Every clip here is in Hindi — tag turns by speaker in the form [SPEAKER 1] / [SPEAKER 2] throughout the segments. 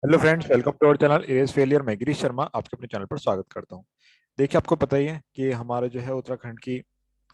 [SPEAKER 1] Hello friends, welcome to our channel erase failure. मैं गिरीश शर्मा आपके अपने चैनल पर स्वागत करता हूं। देखिए, आपको पता ही है कि हमारा जो है उत्तराखंड की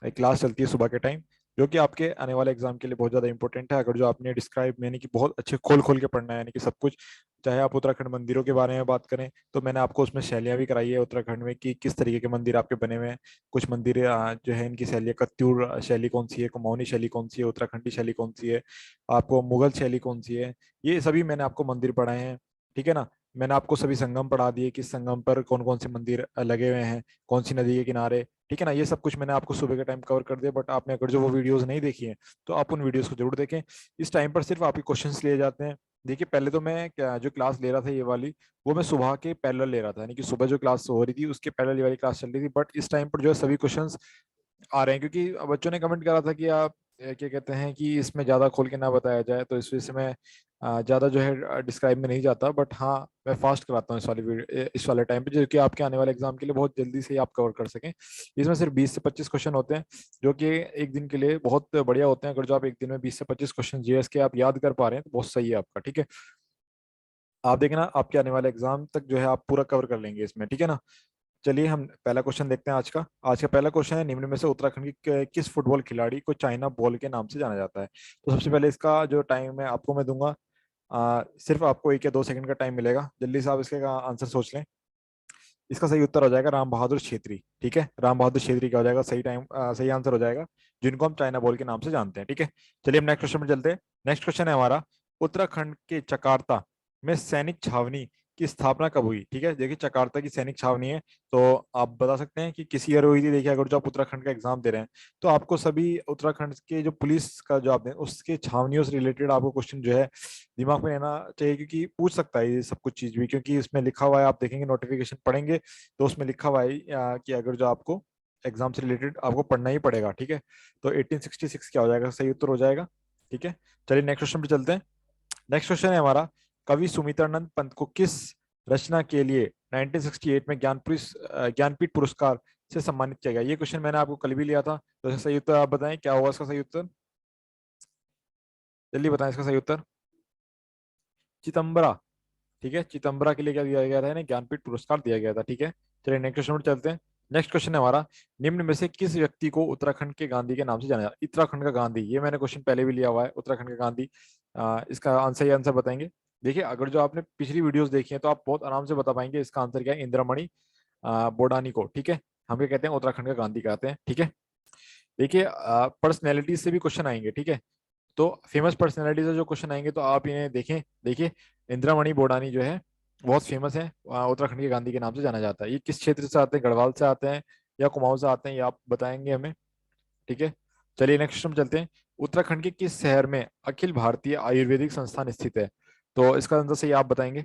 [SPEAKER 1] एक क्लास चलती है सुबह के टाइम, जो कि आपके आने वाले एग्जाम के लिए बहुत ज़्यादा इंपॉर्टेंट है। अगर जो आपने डिस्क्राइब यानी कि बहुत अच्छे खोल खोल के पढ़ना है, यानी कि सब कुछ, चाहे आप उत्तराखंड मंदिरों के बारे में बात करें तो मैंने आपको उसमें शैलियाँ भी कराई है उत्तराखंड में कि किस तरीके के मंदिर आपके बने हुए हैं। कुछ मंदिर जो है इनकी शैली, कत्यूर शैली कौन सी है, कुमाऊनी शैली कौन सी है, उत्तराखंडी शैली कौन सी है, आपको मुगल शैली कौन सी है, ये सभी मैंने आपको मंदिर पढ़ाए हैं। ठीक है ना। मैंने आपको सभी संगम पढ़ा दिए, किस संगम पर कौन कौन से मंदिर लगे हुए हैं, कौन सी नदी के किनारे। ठीक है ना, ये सब कुछ मैंने आपको सुबह के टाइम कवर कर दिया। बट आपने अगर जो वो वीडियोस नहीं देखी हैं तो आप उन वीडियोस को जरूर देखें। इस टाइम पर सिर्फ आपके क्वेश्चंस लिए जाते हैं। देखिए, पहले तो मैं जो क्लास ले रहा था ये वाली, वो मैं सुबह के पैरेलल ले रहा था, यानी कि सुबह जो क्लास हो रही थी उसके पैरेलल ये वाली क्लास चल रही थी। बट इस टाइम पर जो है सभी क्वेश्चंस आ रहे हैं, क्योंकि बच्चों ने कमेंट करा था कि आप क्या कहते हैं कि इसमें ज़्यादा खोल के ना बताया जाए, तो इस वजह से मैं ज़्यादा जो है डिस्क्राइब में नहीं जाता। बट हाँ, मैं फास्ट कराता हूँ इस वाली वीडियो, इस वाले टाइम पे, जो कि आपके आने वाले एग्जाम के लिए बहुत जल्दी से ही आप कवर कर सकें। इसमें सिर्फ 20 से 25 क्वेश्चन होते हैं, जो कि एक दिन के लिए बहुत बढ़िया होते हैं। अगर जो आप एक दिन में 20 से 25 क्वेश्चन जीएस के आप याद कर पा रहे हैं तो बहुत सही है आपका। ठीक है, आप देखना आपके आने वाले एग्जाम तक जो है आप पूरा कवर कर लेंगे इसमें। ठीक है ना। चलिए हम पहला क्वेश्चन देखते हैं आज का। आज का पहला क्वेश्चन है, निम्न में से उत्तराखंड की किस फुटबॉल खिलाड़ी को चाइना बॉल के नाम से जाना जाता है। तो सबसे पहले इसका जो टाइम है आपको मैं दूंगा, सिर्फ आपको 1 या 2 सेकंड का टाइम मिलेगा। जल्दी से आप इसका आंसर सोच लें। इसका सही उत्तर हो जाएगा राम बहादुर छेत्री। ठीक है, राम बहादुर छेत्री क्या हो जाएगा, सही टाइम, सही आंसर हो जाएगा, जिनको हम चाइना बॉल के नाम से जानते हैं। ठीक है, चलिए हम नेक्स्ट क्वेश्चन में चलते हैं। नेक्स्ट क्वेश्चन है हमारा, उत्तराखंड के चकार्ता में सैनिक छावनी की स्थापना कब हुई। ठीक है, देखिए चकार्ता की सैनिक छावनी है, तो आप बता सकते हैं कि किस ईयर हुई थी। देखिए, अगर जो आप उत्तराखंड का एग्जाम दे रहे हैं तो आपको सभी उत्तराखंड के जो पुलिस का जो आप दें उसके छावनियों से रिलेटेड आपको क्वेश्चन जो है दिमाग में रहना चाहिए, क्योंकि पूछ सकता है ये सब कुछ चीज भी, क्योंकि इसमें लिखा हुआ है, आप देखेंगे नोटिफिकेशन पढ़ेंगे तो उसमें लिखा हुआ है कि अगर जो आपको एग्जाम से रिलेटेड आपको पढ़ना ही पड़ेगा। ठीक है, तो 1866 क्या हो जाएगा, सही उत्तर हो जाएगा। ठीक है, चलिए नेक्स्ट क्वेश्चन पे चलते हैं। नेक्स्ट क्वेश्चन है हमारा, कवि सुमित्रानंद पंत को किस रचना के लिए 1968 में ज्ञानपीठ पुरस्कार से सम्मानित किया गया। ये क्वेश्चन मैंने आपको कल भी लिया था, तो इसका सही उत्तर आप बताएं, क्या होगा इसका सही उत्तर, जल्दी बताएं इसका सही उत्तर। चिदम्बरा। ठीक है, चिदम्बरा के लिए क्या दिया गया था, इन्हें ज्ञानपीठ पुरस्कार दिया गया था। ठीक है, चलिए नेक्स्ट क्वेश्चन पर चलते हैं। नेक्स्ट क्वेश्चन है हमारा, निम्न में से किस व्यक्ति को उत्तराखंड के गांधी के नाम से जाना जाता है। उत्तराखंड का गांधी, ये मैंने क्वेश्चन पहले भी लिया हुआ है, उत्तराखंड का गांधी। इसका आंसर, ये आंसर बताएंगे। देखिए, अगर जो आपने पिछली वीडियोस देखी हैं तो आप बहुत आराम से बता पाएंगे इसका आंसर क्या है, इंद्रमणि बोडानी को। ठीक है, हम क्या कहते हैं, उत्तराखंड का गांधी कहते हैं। ठीक है, देखिए पर्सनैलिटी से भी क्वेश्चन आएंगे। ठीक है, तो फेमस पर्सनैलिटी से जो क्वेश्चन आएंगे तो आप इन्हें देखें। देखिए, इंदिरामणि बोडानी जो है बहुत फेमस है, उत्तराखंड के गांधी के नाम से जाना जाता है। ये किस क्षेत्र से आते हैं, गढ़वाल से आते हैं या कुमाऊं से आते हैं, ये आप बताएंगे हमें। ठीक है, चलिए नेक्स्ट हम चलते हैं। उत्तराखंड के किस शहर में अखिल भारतीय आयुर्वेदिक संस्थान स्थित है। तो इसका आंसर सही आप बताएंगे।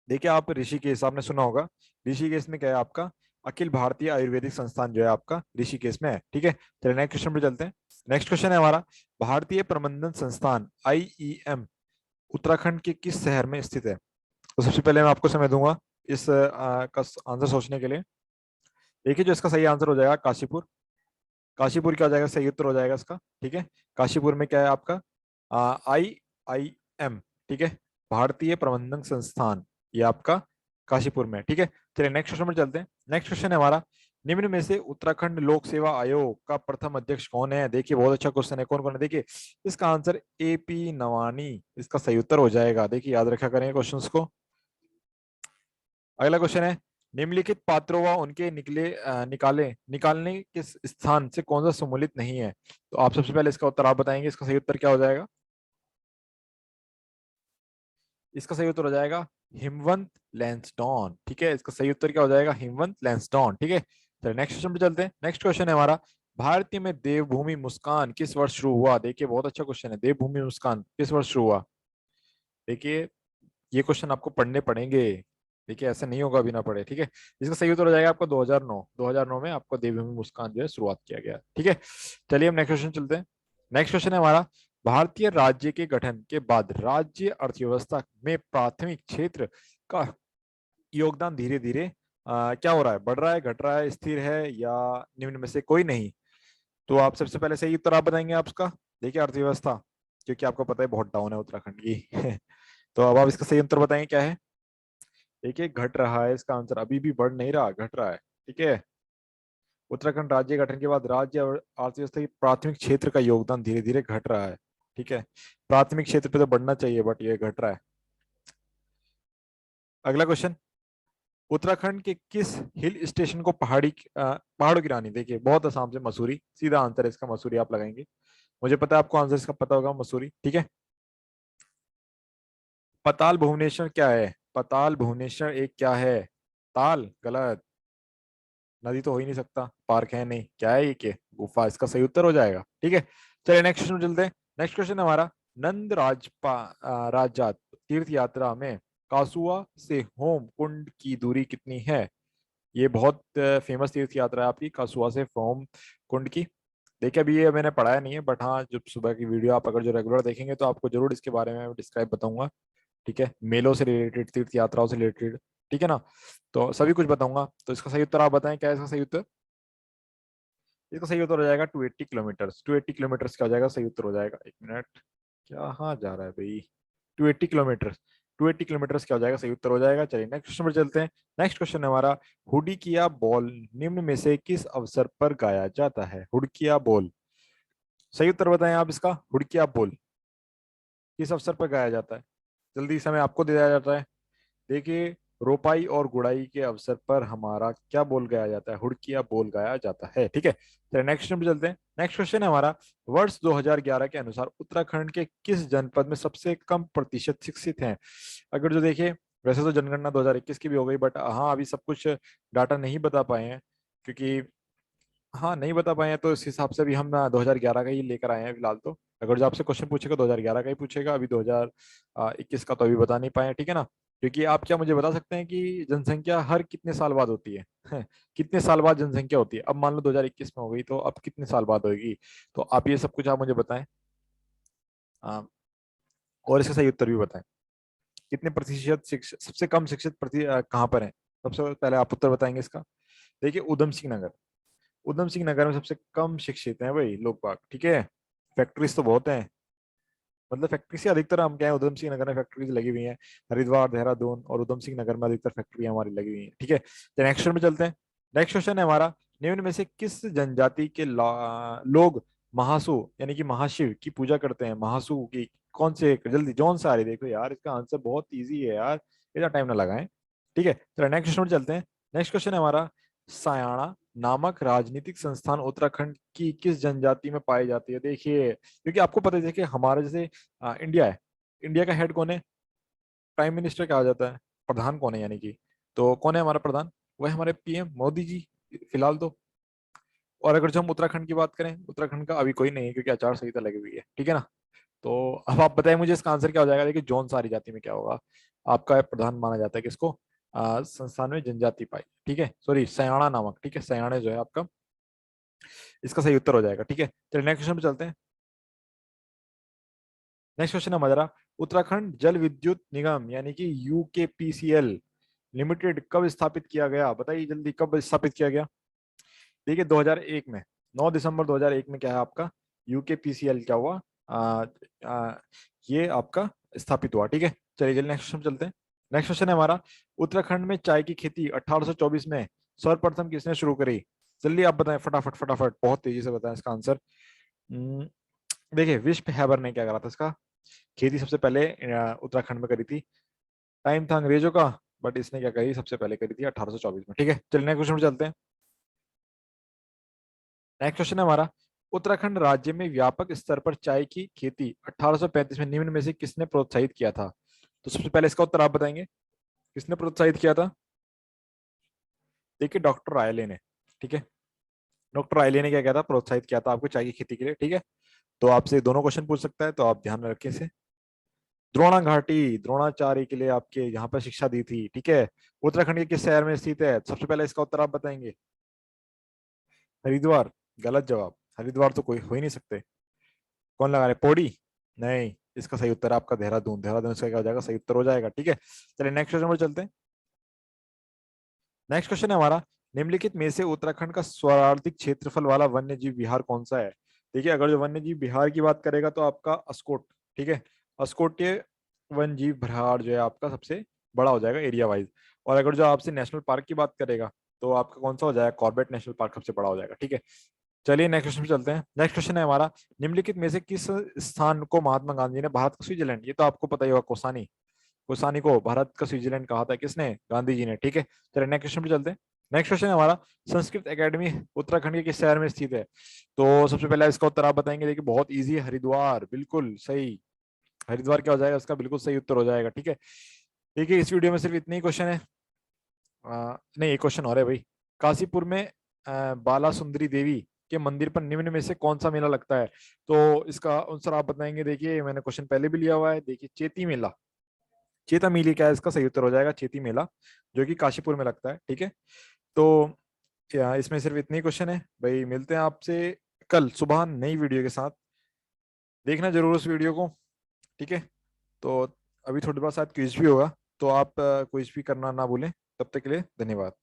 [SPEAKER 1] देखिए, आप ऋषिकेश आपने सुना होगा, ऋषिकेश में क्या है आपका, अखिल भारतीय आयुर्वेदिक संस्थान जो है आपका ऋषिकेश में है। ठीक है, चलिए नेक्स्ट क्वेश्चन पे चलते हैं। नेक्स्ट क्वेश्चन है हमारा, भारतीय प्रबंधन संस्थान आईईएम उत्तराखंड के किस शहर में स्थित है। तो सबसे पहले मैं आपको समय दूंगा इस का आंसर सोचने के लिए। देखिए, जो इसका सही आंसर हो जाएगा काशीपुर। काशीपुर क्या हो जाएगा, सही उत्तर हो जाएगा इसका। ठीक है, काशीपुर में क्या है आपका, IIM। ठीक है, भारतीय प्रबंधन संस्थान, ये आपका काशीपुर में है। ठीक है, चलिए नेक्स्ट क्वेश्चन पर चलते हैं। नेक्स्ट क्वेश्चन है हमारा, निम्न में से उत्तराखंड लोक सेवा आयोग का प्रथम अध्यक्ष कौन है। देखिए, बहुत अच्छा क्वेश्चन है, कौन कौन है। देखिए, इसका आंसर AP नवानी इसका सही उत्तर हो जाएगा। देखिए, याद रखा करें क्वेश्चंस को। अगला क्वेश्चन है, निम्नलिखित पात्रों व उनके निकालने के स्थान से कौन सा सम्मिलित नहीं है। तो आप सबसे पहले इसका उत्तर आप बताएंगे, इसका सही उत्तर क्या हो जाएगा। इसका सही उत्तर हो जाएगा हिमवंत लैंसडॉन। ठीक है, इसका सही उत्तर क्या हो जाएगा, हिमवंत लैंसडॉन। ठीक है, चलिए नेक्स्ट क्वेश्चन पे चलते हैं। नेक्स्ट क्वेश्चन है हमारा, भारतीय में देवभूमि मुस्कान किस वर्ष शुरू हुआ। देखिए, बहुत अच्छा क्वेश्चन है, देवभूमि मुस्कान किस वर्ष शुरू हुआ। देखिए, ये क्वेश्चन आपको पढ़ने पड़ेंगे। देखिए, ऐसा नहीं होगा बिना पढ़े। ठीक है, इसका सही उत्तर हो जाएगा आपका 2009 में आपको देवभूमि मुस्कान जो है शुरुआत किया गया। ठीक है, चलिए हम नेक्स्ट क्वेश्चन चलते हैं। नेक्स्ट क्वेश्चन है हमारा, भारतीय राज्य के गठन के बाद राज्य अर्थव्यवस्था में प्राथमिक क्षेत्र का योगदान धीरे धीरे क्या हो रहा है, बढ़ रहा है, घट रहा है, स्थिर है, या निम्न में से कोई नहीं। तो आप सबसे पहले सही उत्तर आप बताएंगे आपका। देखिए, अर्थव्यवस्था, क्योंकि आपको पता है बहुत डाउन है उत्तराखंड की तो अब आप इसका सही उत्तर बताएंगे क्या है। देखिए घट रहा है इसका आंसर, अभी भी बढ़ नहीं रहा, घट रहा है। ठीक है। उत्तराखंड राज्य गठन के बाद राज्य और अर्थव्यवस्था की प्राथमिक क्षेत्र का योगदान धीरे धीरे घट रहा है। ठीक है। प्राथमिक क्षेत्र पे तो बढ़ना चाहिए बट ये घट रहा है। अगला क्वेश्चन। उत्तराखंड के किस हिल स्टेशन को पहाड़ों की रानी, देखिए बहुत आसान से मसूरी, सीधा आंसर है इसका मसूरी आप लगाएंगे। मुझे पता है आपको आंसर इसका पता होगा, मसूरी। ठीक है। पताल भुवनेश्वर क्या है, पताल भुवनेश्वर एक क्या है, ताल, गलत। नदी तो हो ही नहीं सकता, पार्क है नहीं, क्या है ये के, गुफा इसका सही उत्तर हो जाएगा। ठीक है। चलिए नेक्स्ट क्वेश्चन चलते हैं। नेक्स्ट क्वेश्चन हमारा, नंद राजात तीर्थ यात्रा में कासुआ से होम कुंड की दूरी कितनी है। ये बहुत फेमस तीर्थ यात्रा है आपकी, कासुआ से होम कुंड की। देखिए अभी ये मैंने पढ़ाया नहीं है बट हाँ जब सुबह की वीडियो आप अगर जो रेगुलर देखेंगे तो आपको जरूर इसके बारे में डिस्क्राइब बताऊंगा। ठीक है, मेलों से रिलेटेड, तीर्थ यात्राओं से रिलेटेड। ठीक है ना। तो सभी कुछ बताऊंगा। तो इसका सही उत्तर आप बताएं, क्या है इसका सही उत्तर। इसका सही उत्तर हो जाएगा 280 किलोमीटर। 280 किलोमीटर क्या हो जाएगा, सही उत्तर हो जाएगा। एक मिनट, क्या हाँ जा रहा है भाई, 280 किलोमीटर। 280 किलोमीटर क्या हो जाएगा, सही उत्तर हो जाएगा। चलिए नेक्स्ट क्वेश्चन पर चलते हैं। नेक्स्ट क्वेश्चन है हमारा, हुडिकिया बॉल निम्न में से किस अवसर पर गाया जाता है। हुडकिया बोल, सही उत्तर बताएं आप इसका। हुडकिया बोल किस अवसर पर गाया जाता है, जल्दी समय आपको दिया जाता है। देखिए रोपाई और गुड़ाई के अवसर पर हमारा क्या बोल गाया जाता है, हुड़किया बोल गाया जाता है। ठीक है। तो नेक्स्ट पे चलते हैं। नेक्स्ट क्वेश्चन है हमारा, वर्ष 2011 के अनुसार उत्तराखंड के किस जनपद में सबसे कम प्रतिशत शिक्षित हैं। अगर जो देखिए, वैसे तो जनगणना 2021 की भी हो गई बट हाँ अभी सब कुछ डाटा नहीं बता पाए हैं, क्योंकि हाँ नहीं बता पाए हैं तो इस हिसाब से भी हम 2011 का ही लेकर आए हैं फिलहाल तो। अगर जो आपसे क्वेश्चन पूछेगा 2011 का ही पूछेगा, अभी 2021 का तो अभी बता नहीं पाए हैं। ठीक है ना। क्योंकि आप क्या मुझे बता सकते हैं कि जनसंख्या हर कितने साल बाद होती है, कितने साल बाद जनसंख्या होती है। अब मान लो 2021 में हो गई तो अब कितने साल बाद होगी। तो आप ये सब कुछ आप मुझे बताएं। आ, और इसका सही उत्तर भी बताएं। कितने प्रतिशत शिक्षित, सबसे कम शिक्षित कहाँ पर है। सबसे पहले आप उत्तर बताएंगे इसका। देखिए उधम सिंह नगर, उधम सिंह नगर में सबसे कम शिक्षित हैं भाई लोग बाग। ठीक है। फैक्ट्रीज तो बहुत हैं, मतलब फैक्ट्री से अधिकतर हम क्या है, उधम सिंह नगर में फैक्ट्रीज लगी हुई हैं। हरिद्वार, देहरादून और उधम सिंह नगर में अधिकतर फैक्ट्री हमारी लगी हुई हैं। ठीक है। तो नेक्स्ट क्वेश्चन में चलते हैं। नेक्स्ट क्वेश्चन है हमारा, निम्न में से किस जनजाति के लोग महासु यानी कि महाशिव की पूजा करते हैं। महासु की कौन से, जल्दी जौन सा आ रही, देखो यार इसका आंसर बहुत ईजी है यार, इतना टाइम ना लगाएं। ठीक है। चलो नेक्स्ट क्वेश्चन में चलते हैं। नेक्स्ट क्वेश्चन है हमारा, सायाणा नामक राजनीतिक संस्थान उत्तराखंड की किस जनजाति में पाई जाती है। देखिए क्योंकि आपको पता है कि हमारे जैसे इंडिया है, इंडिया का हेड कौन है, प्राइम मिनिस्टर कहा जाता है। प्रधान कौन है यानी कि, तो कौन है हमारा प्रधान, वह हमारे पीएम मोदी जी फिलहाल तो। और अगर जो हम उत्तराखंड की बात करें, उत्तराखंड का अभी कोई नहीं है क्योंकि आचार संहिता लगी हुई है। ठीक है ना। तो अब आप बताएं मुझे इसका आंसर क्या हो जाएगा। देखिए जौन सारी जाति में क्या होगा, आपका प्रधान माना जाता है किसको, संस्थान में जनजाति पाई। ठीक है, सॉरी सयाणा नामक। ठीक है, सयाणे जो है आपका, इसका सही उत्तर हो जाएगा। ठीक है। चलिए नेक्स्ट क्वेश्चन पे चलते हैं। नेक्स्ट क्वेश्चन है हमारा, उत्तराखंड जल विद्युत निगम यानी कि यूकेपीसीएल लिमिटेड कब स्थापित किया गया, बताइए जल्दी, कब स्थापित किया गया। देखिए 2001 में, 9 दिसंबर 2001 में क्या है आपका, यूकेपीसीएल क्या हुआ, आ, आ, ये आपका स्थापित हुआ। ठीक है। चलिए चलिए नेक्स्ट क्वेश्चन चलते हैं। नेक्स्ट क्वेश्चन है हमारा, उत्तराखंड में चाय की खेती 1824 में सर्वप्रथम किसने शुरू करी। जल्दी आप बताएं, फटाफट फटाफट, बहुत तेजी से बताएं इसका आंसर। हम्म, देखिए विश्व हैबर ने क्या करा था इसका, खेती सबसे पहले उत्तराखंड में करी थी। टाइम था अंग्रेजों का, बट इसने क्या करी, सबसे पहले करी थी 1824 में। ठीक है। चलिए नेक्स्ट क्वेश्चन चलते हैं। नेक्स्ट क्वेश्चन है हमारा, उत्तराखंड राज्य में व्यापक स्तर पर चाय की खेती 1835 में निम्न में से किसने प्रोत्साहित किया था। तो सबसे पहले इसका उत्तर आप बताएंगे, किसने प्रोत्साहित किया था। देखिए डॉक्टर रायले ने। ठीक है। डॉक्टर रायले ने क्या किया था, प्रोत्साहित किया था आपको चाय की खेती के लिए। ठीक है। तो आपसे दोनों क्वेश्चन पूछ सकता है तो आप ध्यान में रखें इसे। द्रोणा घाटी, द्रोणाचार्य के लिए आपके यहाँ पर शिक्षा दी थी। ठीक है। उत्तराखंड के किस शहर में स्थित है, सबसे पहले इसका उत्तर आप बताएंगे। हरिद्वार, गलत जवाब, हरिद्वार तो कोई हो ही नहीं सकते। कौन लगा रहे, पौड़ी, नहीं। इसका सही उत्तर है आपका देहरादून। देहरादून इसका क्या हो जाएगा, सही उत्तर हो जाएगा। ठीक है। चलिए नेक्स्ट क्वेश्चन पर चलते हैं। नेक्स्ट क्वेश्चन है हमारा, निम्नलिखित में से उत्तराखंड का सर्वाधिक क्षेत्रफल वाला वन्य जीव विहार कौन सा है। देखिए अगर जो वन्य जीव विहार की बात करेगा तो आपका अस्कोट। ठीक है। अस्कोट वन जीव भराड़ जो है आपका सबसे बड़ा हो जाएगा एरिया वाइज। और अगर जो आपसे नेशनल पार्क की बात करेगा तो आपका कौन सा हो जाएगा, कॉर्बेट नेशनल पार्क सबसे बड़ा हो जाएगा। ठीक है, चलिए नेक्स्ट क्वेश्चन पे चलते हैं। नेक्स्ट क्वेश्चन है हमारा, निम्नलिखित में से किस स्थान को महात्मा गांधी ने भारत का स्विट्जरलैंड, ये तो आपको पता ही होगा, कोसानी, कोसानी को भारत का स्विट्जरलैंड कहा था किसने, गांधी जी ने। ठीक है, चलिए नेक्स्ट क्वेश्चन पे चलते हैं। नेक्स्ट क्वेश्चन है हमारा, संस्कृत एकेडमी उत्तराखंड के किस शहर में स्थित है। तो सबसे पहले इसका उत्तर आप बताएंगे, देखिए बहुत इजी है, हरिद्वार, बिल्कुल सही। हरिद्वार क्या हो जाएगा, इसका बिल्कुल सही उत्तर हो जाएगा। ठीक है, देखिए इस वीडियो में सिर्फ इतने ही क्वेश्चन है। नहीं, एक क्वेश्चन और है भाई। काशीपुर में बाला सुंदरी देवी के मंदिर पर निम्न में से कौन सा मेला लगता है। तो इसका आंसर आप बताएंगे, देखिए मैंने क्वेश्चन पहले भी लिया हुआ है, देखिए चेती मेला, चेता मेली क्या है, इसका सही उत्तर हो जाएगा चेती मेला, जो कि काशीपुर में लगता है। ठीक है, तो इसमें सिर्फ इतने ही क्वेश्चन है भाई। मिलते हैं आपसे कल सुबह नई वीडियो के साथ, देखना जरूर उस वीडियो को। ठीक है, तो अभी थोड़ी देर बाद शायद क्विज भी होगा, तो आप क्विज भी करना ना भूलें। तब तक के लिए धन्यवाद।